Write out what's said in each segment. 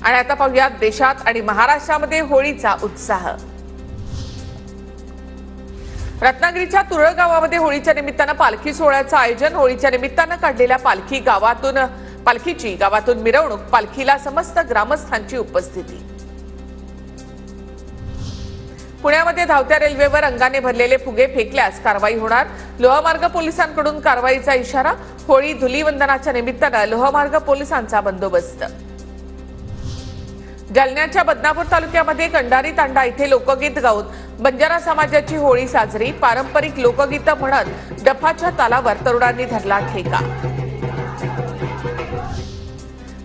आणि आता पाहूयात देशात आणि महाराष्ट्रामध्ये होळीचा उत्साह। रत्नागिरीच्या तुरळ गावामध्ये होळीच्या निमित्तानं पालखी सोहळ्याचं आयोजन। होळीच्या निमित्तानं काढलेल्या पालखीची गावातून मिरवणूक, पालखीला समस्त ग्रामस्थांची उपस्थिती। पुण्यामध्ये धावत्या रेल्वेवर अंगाने भरलेले फुगे फेकल्यास कारवाई होणार, लोहमार्ग पोलिसांकडून कारवाईचा इशारा। होळी धुलीवंदनाच्या निमित्तानं लोहमार्ग पोलिसांचा बंदोबस्त। जालन्याच्या बदनापूर तालुक्यामध्ये कंडारी तांडा इथे लोकगीत गाऊन बंजारा समाजाची होळी साजरी। पारंपरिक लोकगीतं म्हणत डफाच्या तालावर तरुणांनी धरला ठेका।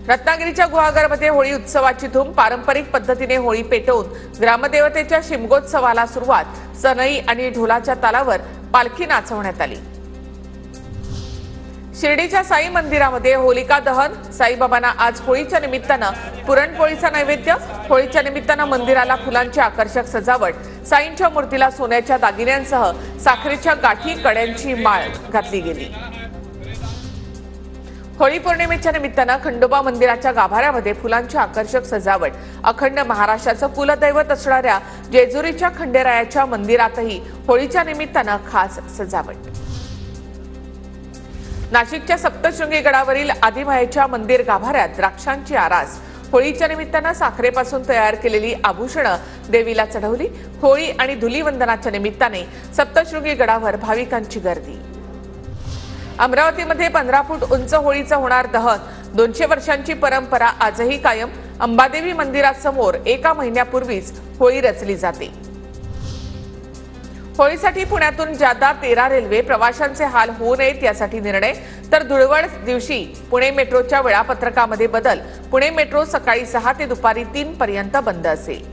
रत्नागिरीच्या गुहागरमध्ये होळी उत्सवाची धूम। पारंपरिक पद्धतीने होळी पेटवून ग्रामदेवतेच्या शिमगोत्सवाला सुरुवात। सनई आणि ढोलाच्या तालावर पालखी नाचवण्यात आली। शिर्डीच्या साई मंदिरामध्ये होलिका दहन। साईबाबांना आज होळीच्या निमित्तानं पुरणपोळीचा नैवेद्य। होळीच्या निमित्तानं मंदिराला फुलांची आकर्षक सजावट। साईंच्या मूर्तीला सोन्याच्या दागिन्यांसह साखरेच्या गाठी, कड्यांची माळ घातली गेली। होळी पौर्णिमेच्या निमित्तानं खंडोबा मंदिराच्या गाभाऱ्यामध्ये फुलांची आकर्षक सजावट। अखंड महाराष्ट्राचं कुलदैवत असणाऱ्या जेजुरीच्या खंडेरायाच्या मंदिरातही होळीच्या निमित्तानं खास सजावट। नाशिकच्या सप्तशृंगी गडावरील आदिमायेच्या मंदिर गाभाऱ्यात द्राक्षांची आरास। होळीच्या निमित्तानं साखरेपासून तयार केलेली आभूषणं देवीला चढवली। होळी आणि धुलीवंदनाच्या निमित्ताने सप्तशृंगी गडावर भाविकांची गर्दी। अमरावतीमध्ये 15 फूट उंच होळीचं होणार दहन। 200 वर्षांची परंपरा आजही कायम। अंबादेवी मंदिरासमोर एका महिन्यापूर्वीच होळी रचली जाते। होळीसाठी पुण्यातून जादा 13 रेल्वे। प्रवाशांचे हाल होऊ नयेत यासाठी निर्णय। तर धुळवड दिवशी पुणे मेट्रोच्या वेळापत्रकामध्ये बदल। पुणे मेट्रो सकाळी 6 ते दुपारी 3 पर्यंत बंद असेल।